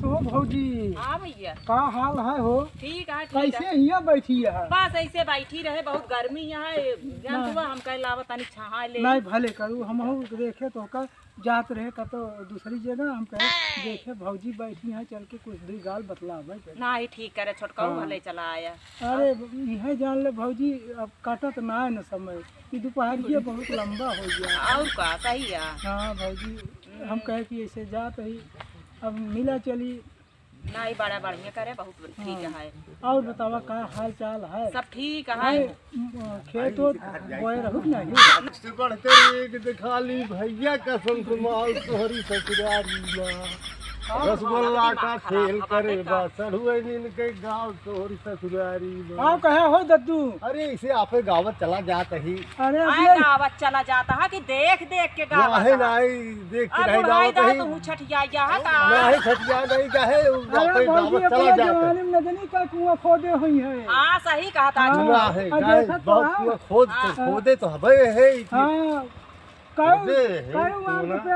हो भौजी। हाँ भैया, का हाल है हो? ठीक है। कैसे यहाँ बैठी है? बस ऐसे बैठी रहे, बहुत गर्मी यहाँ जान हुआ हम कह लावा तनी छहा ले। नहीं भले करू, हम देखे तो का जात रहे का तो दूसरी जगह हम कहे देखे भौजी बैठी है, चल के कुछ दी गाल बतला ना ही ठीक करे छोटका भले चला आया। अरे यह जान ले भौजी, अब काटत ना है न समय, कि दोपहरिया बहुत लंबा हो गया। और का सही है। हाँ भौजी, हम कहे कि ऐसे जात ही अब मिला चली। नहीं बड़ा बढ़िया करे, बहुत ठीक है। और बतावा का हाल चाल है? सब ठीक है। खेत बोए रहू नहीं बढ़ते दिखा ली भैया कसम कुमार तोहरी ससुरारी रसगुल्ला का खेल करे सड़ुए नीन के गाँव तोहरी ससुरारी हाँ कहे हो दद्दू? अरे इसे आपे गावत चला जात ही। अरे गावत चला जाता है कि देख देख के गावत नहीं नहीं देख के नहीं गावत ही तू छठिया जा का नहीं छठिया नहीं कहे आपे गावत चला जात जवानी में नजनी का कुआं खोदे हुई है। हां सही कहा था। ना है गाय बहुत कुआं खोदे तो हबे है। हां काऊ आम पे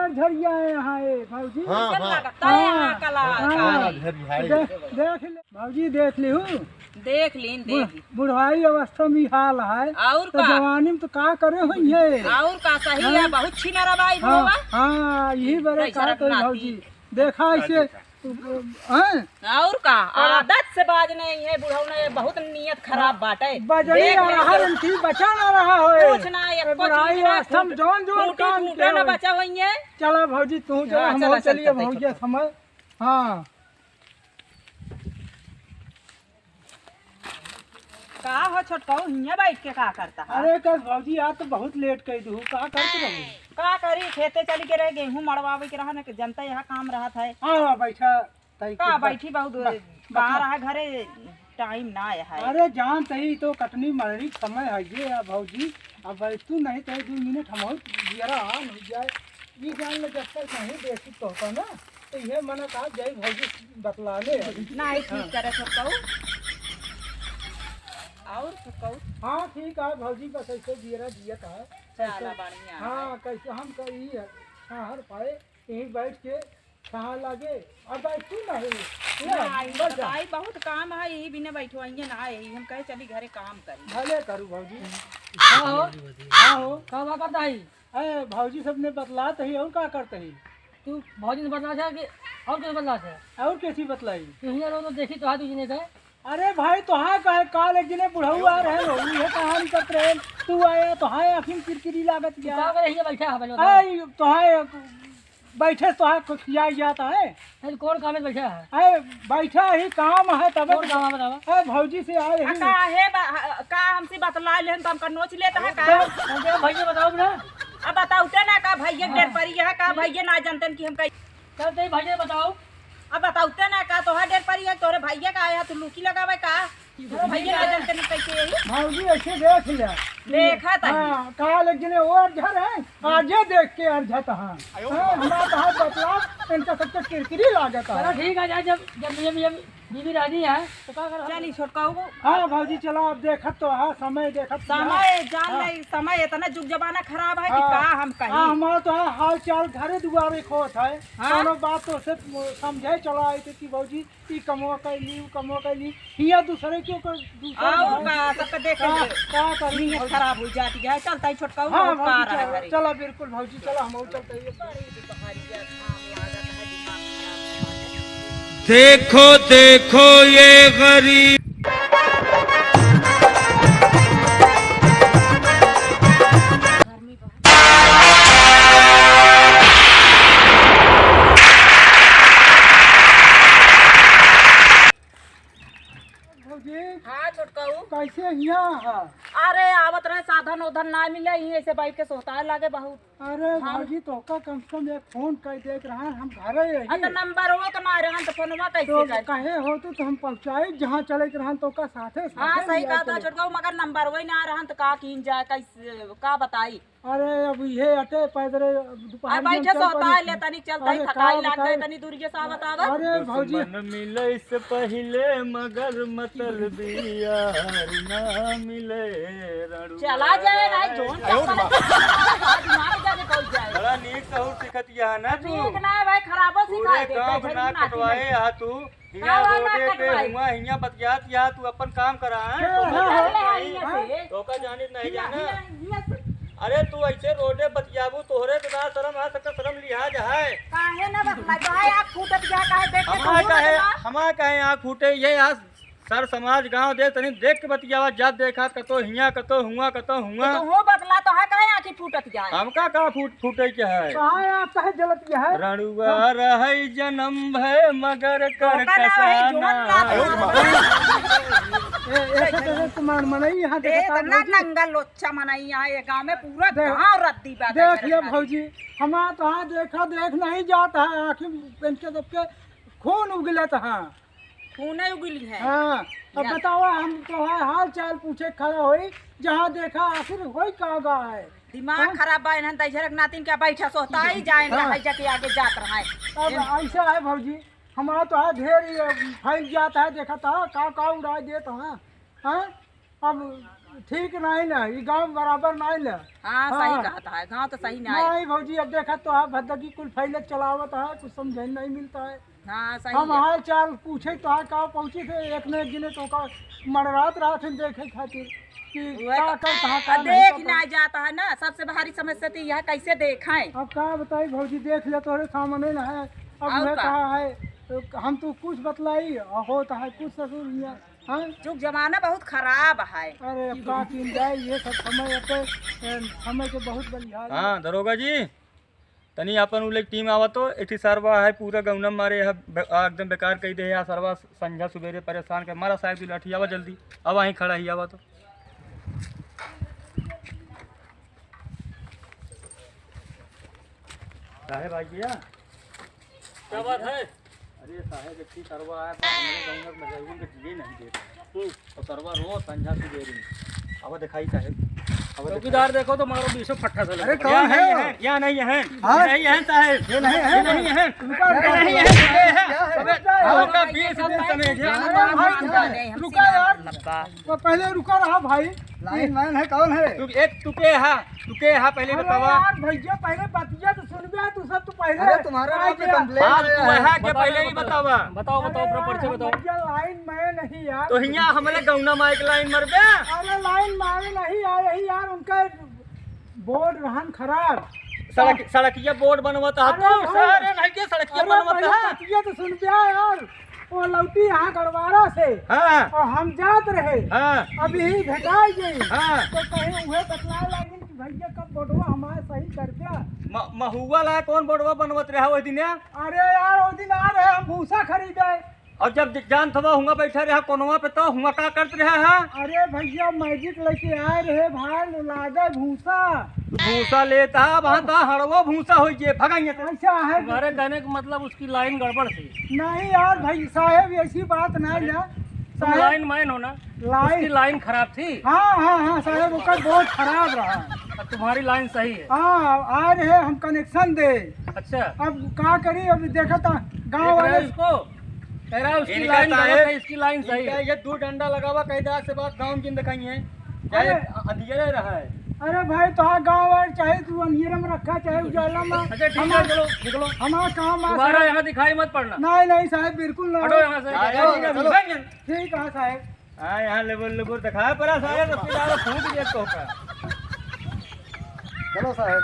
झरिया है यहाँ है भौजी। लगता है यहाँ कला देख ले भौजी, देख ली हूँ, देख लीन देख बुढ़ाई अवस्था में हाल है और तो जवानी में तो का करे हुई है। और का सही है, बहुत छिनरा बाई हाँ होवा। हाँ यही बड़े का तो भौजी देखा ऐसे और का आदत से बाज नहीं है, बुढ़ऊ ने बहुत नियत खराब बाटे। बजरी आ रहा है, बचा ना रहा है कुछ ना ये बुढ़ाई अवस्था में जौन जौन काम के ना बचा हुई है। चला भौजी तू चला, हम चलिए भौजी समय। हाँ का हो छोटका हिया बैठ के का करता है? अरे कल भौजी आज तो बहुत लेट कह दू, का करते रहू? का करी, खेते चली के रह गेहूं मड़वावे के रहा ना, जनता यहाँ काम रहा था। हाँ बैठा का बैठी बहुत बाहर रहा, घरे टाइम ना आया है। अरे जान तही तो कटनी मरनी समय है ये भौजी, अब बैठू नहीं तो 2 मिनट हम जरा आ नहीं जाए ये जान ले, जब तक नहीं देखी तो होता ना तो ये मना कहा जय भौजी बतलाने नहीं ठीक करे छोटका और छोटका। हाँ ठीक है भौजी, बस ऐसे जीरा दिया था चला बढ़िया। हाँ कैसे हम कही है हर पाए यहीं बैठ के कहाँ लगे और बैठू नहीं भाई बहुत काम है, यही बिना बैठो आइए ना यही हम कहे चली घरे काम करी। भले करूँ भौजी। हाँ हो का करता है? अरे भौजी सबने बतलात है और का करते है? तू भौजी ने बतला था कि और कुछ बतला था? और कैसी बतलाई? तू हियां रो तो देखी तो हाथ तुझने कहे। अरे भाई तो हाँ कहे काल एक जिने बुढ़ऊ आ रहे हो ये कहानी करते रहे, तू आया तो हाँ आखिर किरकिरी लागत गया। का करे हियां बैठा है बोलो आई तो हाँ बैठे तो हाँ कुछ किया जाता है। तो कौन काम में बैठा है? अरे बैठा ही काम है तब कौन काम है बतावा? अरे भौजी से आए ही काहे का हमसे बतला लेन तो हमका नोच लेता है का? मुझे भैया बताओ ना। अब बताऊते ना का भैया डेढ़ परी है का, भैया ना जानते कि हम कहीं कल ते भैया बताओ। अब बताऊते ना का तोहर डेढ़ परी है, तोरे भैया का आया तू लूकी लगावे का, भैया ना जानते नहीं कैसे यही भौजी ऐसे देख लिया देखा था। हाँ काल एक जिने वो अर्झर है आजे देख के अर्झत हाँ हमारा तो हाथ बतला इनका सबसे किरकिरी लागत चलो है। ठीक है जा, जब बीबी राजी है तो का कर? चली छोटका हाँ भौजी चलो अब देखत तो हाँ समय देखत समय जान ले, समय इतना जुग जमाना खराब है कि हाँ। का हम हाँ कहीं। हमारा तो है हाल चाल घरे दुआरे खोत है। दोनों बात तो सिर्फ समझे चला आई थी कि भौजी ई कमो कैली ऊ कमो कैली हिया दूसरे क्यों कर और का सबका देख के क्या करी नीयत खराब हो जाती है। चलता ही छोटका हाँ का भौजी रहा चलो घरे। चलो बिल्कुल भौजी चलो हम चलते हैं। देखो देखो ये गरीब हाँ छोटका कैसे यहाँ है? अरे आवत रहे साधन उधन ना मिले ही ऐसे बैठ के सोता लागे बहुत। अरे भौजी तो का कम से कम एक फोन कर देख रहा है हम घरे तो यही नंबर वो तो ना रहन तो फोनवा तो कैसे कर? कहे हो तो हम पहुँचाए जहाँ चले के रहन तो का साथे हाँ साथे सही लिया कहा था चले। छोटका, मगर नंबर वही ना रहन तो का कीन जाए कैसे का बताई। अरे अब ये अटे पैदरे आ बैठे सोता ले तनी चलता ही थकाई लाग गई तनी दूर के सा बतावा। अरे भौजी मन मिले से पहले मगर मतलबी यार ना मिले रणु चला जाए ना जोन दिमाग जाके पहुंच जाए। बड़ा नीक कहूँ सिखत यहाँ ना तू। ठीक ना है भाई, खराब खराबो सिखा पूरे दे काम ना कटवाए यहाँ तू हिया का रोडे ना पे कटवाए? हुआ हिया बतियात या तू अपन काम करा है तो का जानित नहीं जाना अरे तू ऐसे रोडे बतियाबू तोहरे तो ना शर्म है सकता शर्म लिहाज है काहे ना बतला काहे आप फूटत जा काहे देख के हमारा कहे आँख फूटे ये यहाँ सर समाज गांव दे तनी देख के बतियावा जब देखा कतो हिया कतो हुआ तो हो बतला तो है काहे आंखी फूटत जाए हमका का फूटे के है कहाँ आप कहे जलत यह है रणुआ रहे जन्म भय मगर कर कसाना ऐसा कैसे तुम्हार मनई यहाँ दे देखता ना नंगल लोच्चा मनाई यहाँ ये गांव में पूरा गांव रद्दी बात देख लिया भौजी हमारा तो हाँ देखा देख नहीं जाता है आँखें पेन के सबके खून उगलत है खूने उगली है हाँ अब बताओ हम तो है हाल चाल पूछे खड़ा होई जहाँ देखा आखिर होई का है दिमाग खराब बा इन्हन तैजरक नातिन के बैठा सोता ही जाए रहा जाके आगे जात रहा है अब ऐसा है भौजी हमारा तो है ढेर फैल जाता है देखा था का उड़ा देता है हाँ अब ठीक नहीं ना ये गांव बराबर नहीं ना हाँ सही कहता है गांव तो सही नहीं नहीं भौजी अब देखा तो है भद्दगी कुल फैले चलावत है कुछ समझे नहीं मिलता है हाँ सही हम है हाल चाल पूछे तो है का पहुँचे थे एक न एक दिन तो का मररात रहा थे देखे खातिर कि का कहाँ का देख नहीं जाता है ना सबसे भारी समस्या तो यह कैसे देखें अब क्या बताई भौजी देख ले तोरे सामने न है अब और वह का? कहा है तो हम तो कुछ बतलाई होता है कुछ ससुर हिया हाँ जुग जमाना बहुत खराब है अरे अब का किन जाए ये सब समय पे समय के बहुत बढ़िया हाँ दरोगा जी तनी अपन उले टीम आवा तो एठी सरवा है पूरा गौनम मारे एकदम बेकार कही दे यहाँ सरवा संझा सुबेरे परेशान कर मारा साहब लाठी आवा जल्दी अब वहीं खड़ा ही आवा तो साहेब आई गया क्या बात है? अरे साहेब इतनी सरवा है मेरे गौनम में जरूर के ये नहीं दे तो सरवा रो संझा सुबेरे अब दिखाई साहेब चौकीदार देखो तो मारो 200 फट्टा से अरे कौन है या नहीं है हाँ? नहीं है साहेब ये नहीं है नहीं है नहीं है आपका 20 दिन समय है रुका यार तो पहले रुका रहा भाई लाइन मैन है कौन है तू एक तुके हा पहले अरे बतावा यार भैया पहले बतिया तो सुन बे तू सब तो पहले अरे तुम्हारे नाम पे कंप्लेंट हाँ तू है के पहले ही बतावा बताओ बताओ अपना पर्चे बताओ भैया लाइन में नहीं यार तो हिया हमले गौना माइक लाइन मर बे अरे लाइन मारे नहीं आए ही यार उनका बोर्ड रहन खराब सड़किया बोर्ड बनवाता अरे तू भाई। सारे नहीं के सड़किया बनवाता है बतिया तो सुन बे यार वो लौटी यहाँ गड़वारा से हां और हम जात रहे हां अभी ही भेटाई गई हां तो कहीं उहे बतलाए लगी कि भैया कब बोर्डवा हमारे सही कर दिया महुआ ला कौन बोर्डवा बनवत रहा वो दिन अरे यार वो दिन आ रहे हम भूसा खरीदे और जब जान थवा हुआ बैठा रहा कोनवा पे तो हुआ का करत रहा है अरे भैया मैजिक लेके आए रहे भाई लादे भूसा भूसा लेता वहां तो हड़वा भूसा हो जे भगाइए ऐसा है तुम्हारे कहने का मतलब उसकी लाइन गड़बड़ थी नहीं यार भाई साहब ऐसी बात नहीं ना तुम साहब लाइन मैन हो ना उसकी लाइन लाइन खराब थी हाँ साहब उसका बहुत खराब रहा अब तुम्हारी लाइन सही है हाँ आ रहे हम कनेक्शन दे अच्छा अब क्या करी अब देखा था गाँव देख रहे वाले हो इसको कह रहा है उसकी इनका लाइन साहेब- गलत है इसकी लाइन सही है ये 2 डंडा लगावा कैदा से बात गांव की दिखाई है चाहे अरे- अंधियारे रहा है अरे भाई तो गाँव वाले चाहे तू अंधेरे में रखा चाहे उजाला में अच्छा ठीक है चलो निकलो हमारा काम आ दोबारा यहाँ दिखाई मत पड़ना नहीं साहब बिल्कुल हटो नहीं यहाँ से ठीक है साहब हाँ यहाँ लेबुर दिखाया पड़ा सारे तो फिर फूट गया तो का चलो साहब